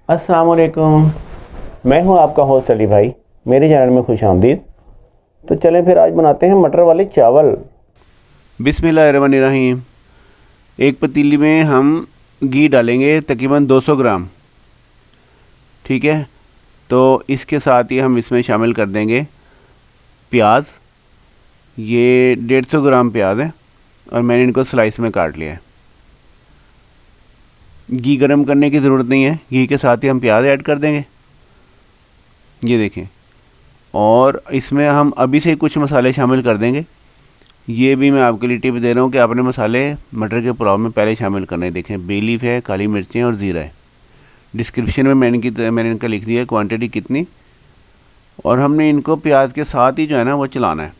अस्सलाम वालेकुम। मैं हूं आपका होस्ट अली भाई। मेरे चैनल में खुश आमदीद। तो चलें फिर आज बनाते हैं मटर वाले चावल। बिस्मिल्लाहिर्रहमानिर्रहीम। एक पतीली में हम घी डालेंगे तकरीबन 200 ग्राम। ठीक है। तो इसके साथ ही हम इसमें शामिल कर देंगे प्याज। ये 150 ग्राम प्याज है और मैंने इनको स्लाइस में काट लिया है। घी गरम करने की ज़रूरत नहीं है, घी के साथ ही हम प्याज ऐड कर देंगे। ये देखें। और इसमें हम अभी से कुछ मसाले शामिल कर देंगे। ये भी मैं आपके लिए टिप दे रहा हूँ कि आपने मसाले मटर के पुलाव में पहले शामिल करने। देखें, बे लीफ है, काली मिर्चें और ज़ीरा है। डिस्क्रिप्शन में मैंने इनका लिख दिया है क्वांटिटी कितनी। और हमने इनको प्याज के साथ ही जो है ना वो चलाना है।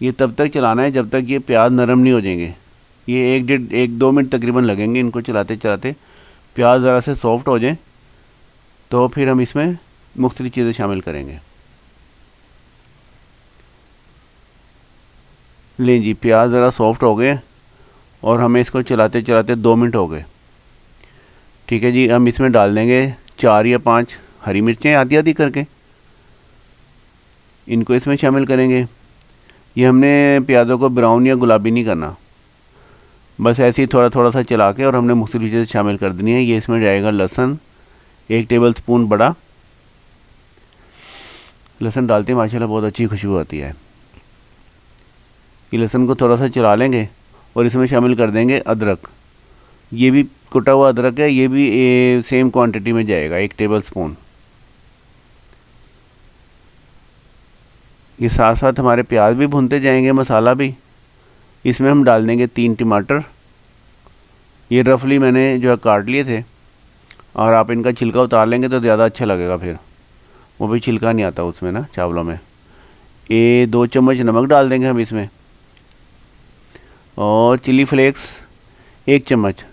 ये तब तक चलाना है जब तक ये प्याज नरम नहीं हो जाएंगे। ये 1-2 मिनट तकरीबन लगेंगे इनको चलाते चलाते। प्याज ज़रा से सॉफ्ट हो जाए तो फिर हम इसमें मुख्तलिफ़ चीज़ें शामिल करेंगे। लें जी, प्याज ज़रा सॉफ्ट हो गए और हमें इसको चलाते चलाते 2 मिनट हो गए। ठीक है जी, हम इसमें डाल देंगे 4 या 5 हरी मिर्चें आधी आधी करके। इनको इसमें शामिल करेंगे। ये हमने प्याज़ों को ब्राउन या गुलाबी नहीं करना, बस ऐसे ही थोड़ा थोड़ा सा चला के और हमने मुख्तलिफ़ चीज़ें शामिल कर देनी है। ये इसमें जाएगा लहसुन, 1 टेबल स्पून बड़ा। लहसुन डालते ही माशाल्लाह बहुत अच्छी खुशबू आती है। ये लहसुन को थोड़ा सा चला लेंगे और इसमें शामिल कर देंगे अदरक। ये भी कुटा हुआ अदरक है, ये भी सेम क्वांटिटी में जाएगा, 1 टेबल स्पून। ये साथ साथ हमारे प्याज भी भूनते जाएंगे, मसाला भी। इसमें हम डाल देंगे 3 टमाटर। ये रफली मैंने जो है काट लिए थे। और आप इनका छिलका उतार लेंगे तो ज़्यादा अच्छा लगेगा, फिर वो भी छिलका नहीं आता उसमें ना चावलों में। ये 2 चम्मच नमक डाल देंगे हम इसमें। और चिली फ्लेक्स 1 चम्मच।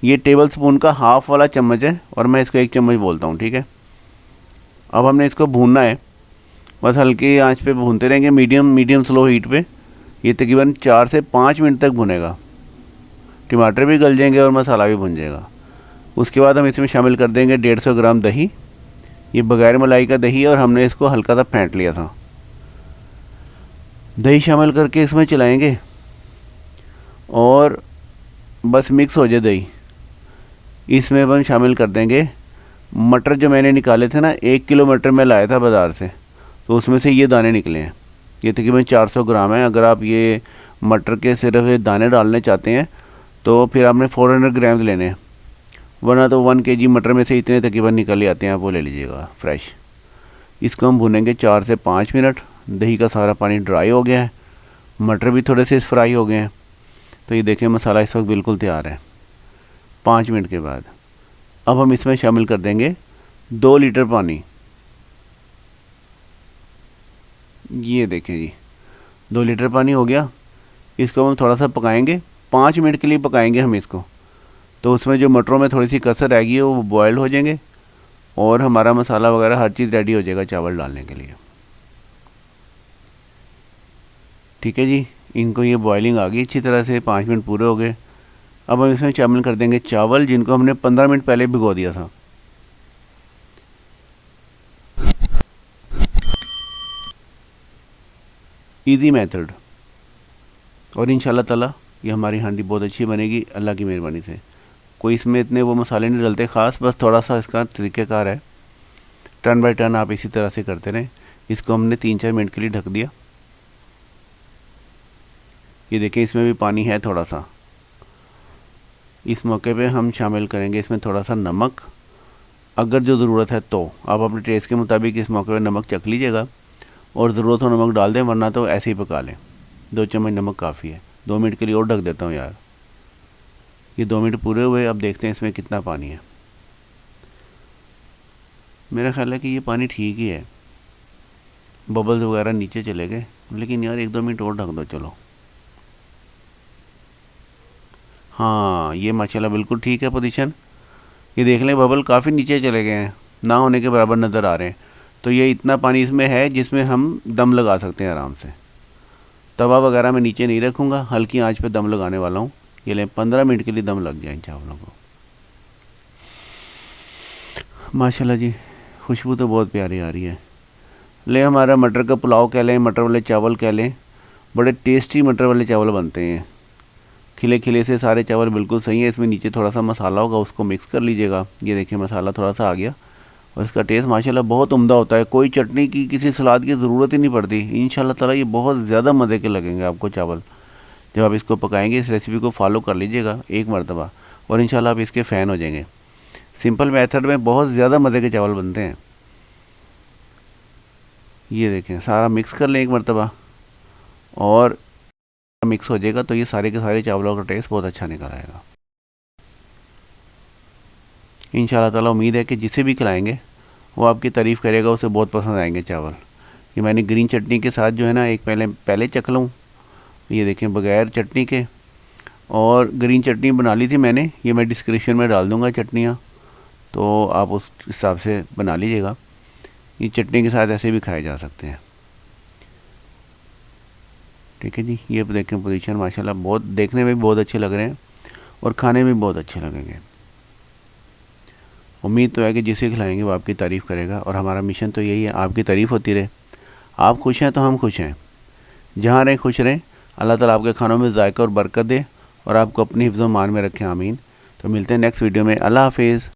ये टेबल स्पून का हाफ़ वाला चम्मच है और मैं इसको 1 चम्मच बोलता हूँ। ठीक है। अब हमने इसको भूनना है, बस हल्की आंच पे भूनते रहेंगे, मीडियम मीडियम स्लो हीट पे। ये तकरीबन 4 से 5 मिनट तक भुनेगा। टमाटर भी गल जाएंगे और मसाला भी भुन जाएगा। उसके बाद हम इसमें शामिल कर देंगे 150 ग्राम दही। ये बगैर मलाई का दही है और हमने इसको हल्का सा फेंट लिया था। दही शामिल करके इसमें चलाएंगे और बस मिक्स हो जाए दही। इसमें हम शामिल कर देंगे मटर जो मैंने निकाले थे ना। 1 किलो मटर मैं लाया था बाज़ार से, तो उसमें से ये दाने निकले हैं। ये तकरीबन 400 ग्राम है। अगर आप ये मटर के सिर्फ ये दाने डालने चाहते हैं तो फिर आपने 400 ग्राम लेने हैं, वरना तो 1 kg मटर में से इतने तकरीबन निकल ही आते हैं, आप वो ले लीजिएगा फ्रेश। इसको हम भुनेंगे 4 से 5 मिनट। दही का सारा पानी ड्राई हो गया है, मटर भी थोड़े से फ्राई हो गए हैं। तो ये देखें, मसाला इस वक्त बिल्कुल तैयार है। 5 मिनट के बाद अब हम इसमें शामिल कर देंगे 2 लीटर पानी। ये देखें जी, 2 लीटर पानी हो गया। इसको हम थोड़ा सा पकाएंगे, 5 मिनट के लिए पकाएंगे हम इसको। तो उसमें जो मटरों में थोड़ी सी कसर रहेगी वो बॉयल हो जाएंगे और हमारा मसाला वगैरह हर चीज़ रेडी हो जाएगा चावल डालने के लिए। ठीक है जी, इनको ये बॉयलिंग आ गई अच्छी तरह से, 5 मिनट पूरे हो गए। अब हम इसमें शामिल कर देंगे चावल, जिनको हमने 15 मिनट पहले भिगो दिया था। Easy method. और इंशाल्लाह ताला ये हमारी हांडी बहुत अच्छी बनेगी अल्लाह की मेहरबानी से। कोई इसमें इतने वो मसाले नहीं डलते ख़ास, बस थोड़ा सा इसका तरीक़ेकार है। टर्न बाय टर्न आप इसी तरह से करते रहें। इसको हमने 3-4 मिनट के लिए ढक दिया। ये देखें, इसमें भी पानी है थोड़ा सा। इस मौके पे हम शामिल करेंगे इसमें थोड़ा सा नमक, अगर जो ज़रूरत है तो। आप अपने टेस्ट के मुताबिक इस मौके पे नमक चख लीजिएगा और ज़रूरत हो नमक डाल दें, वरना तो ऐसे ही पका लें। 2 चम्मच नमक काफ़ी है। 2 मिनट के लिए और ढक देता हूँ यार। ये 2 मिनट पूरे हुए। अब देखते हैं इसमें कितना पानी है। मेरा ख्याल है कि ये पानी ठीक ही है, बबल्स वगैरह नीचे चले गए, लेकिन यार 1-2 मिनट और ढक दो चलो। हाँ, ये माशाल्लाह बिल्कुल ठीक है पोजीशन। ये देख लें, बबल काफ़ी नीचे चले गए हैं, ना होने के बराबर नज़र आ रहे हैं। तो ये इतना पानी इसमें है जिसमें हम दम लगा सकते हैं आराम से। तवा वगैरह मैं नीचे नहीं रखूँगा, हल्की आंच पे दम लगाने वाला हूँ। ये लें, 15 मिनट के लिए दम लग जाए इन चावलों को। माशाल्लाह जी, खुशबू तो बहुत प्यारी आ रही है। ले हमारा मटर का पुलाव कह लें, मटर वाले चावल कह लें, बड़े टेस्टी मटर वाले चावल बनते हैं। खिले खिले से सारे चावल बिल्कुल सही है। इसमें नीचे थोड़ा सा मसाला होगा, उसको मिक्स कर लीजिएगा। ये देखिए मसाला थोड़ा सा आ गया और इसका टेस्ट माशाल्लाह बहुत उम्दा होता है। कोई चटनी की, किसी सलाद की ज़रूरत ही नहीं पड़ती। इंशाल्लाह ताला ये बहुत ज़्यादा मज़े के लगेंगे आपको चावल जब आप इसको पकाएंगे। इस रेसिपी को फॉलो कर लीजिएगा एक मरतबा और इंशाल्लाह आप इसके फ़ैन हो जाएंगे। सिंपल मेथड में बहुत ज़्यादा मज़े के चावल बनते हैं। ये देखें सारा मिक्स कर लें एक मरतबा और मिक्स हो जाएगा तो ये सारे के सारे चावलों का टेस्ट बहुत अच्छा निकल आएगा। इंशाल्लाह ताला उम्मीद है कि जिसे भी खिलाएंगे वो आपकी तारीफ़ करेगा, उसे बहुत पसंद आएंगे चावल। ये मैंने ग्रीन चटनी के साथ जो है ना, एक पहले चख लूँ। ये देखें बग़ैर चटनी के, और ग्रीन चटनी बना ली थी मैंने, ये मैं डिस्क्रिप्शन में डाल दूँगा चटनियाँ, तो आप उस हिसाब से बना लीजिएगा। ये चटनी के साथ ऐसे भी खाए जा सकते हैं। ठीक है जी, ये देखें पोजीशन माशाल्लाह बहुत देखने में भी बहुत अच्छे लग रहे हैं और खाने में भी बहुत अच्छे लगेंगे। उम्मीद तो है कि जिसे खिलाएंगे वो आपकी तारीफ़ करेगा और हमारा मिशन तो यही है, आपकी तारीफ़ होती रहे। आप खुश हैं तो हम खुश हैं। जहाँ रहें खुश रहें। अल्लाह ताला आपके खानों में जायका और बरकत दे और आपको अपनी हिफ्ज़-ओ-मान में रखें। आमीन। तो मिलते हैं नेक्स्ट वीडियो में। अल्लाह हाफिज़।